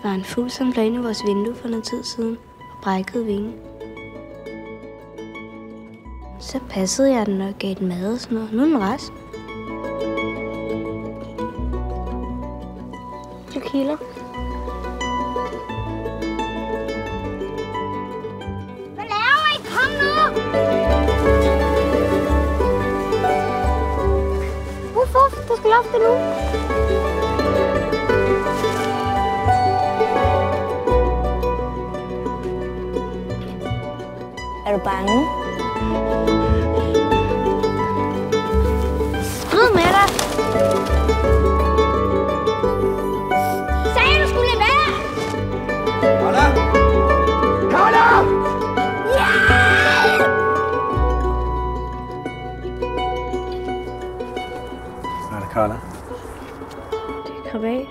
var en fugl, som fløj ind i vores vindue for noget tid siden og brækkede vingen. Så passede jeg den og gav den mad og sådan noget. Nu er den rask. 2 kilo. Hvad laver I? Kom nu! Hvorfor? Du skal lofte nu. Er du bange? Skrid med dig! Sagde du skulle lade være! Carla! Carla! Ja! Er det Carla? Det er krabat.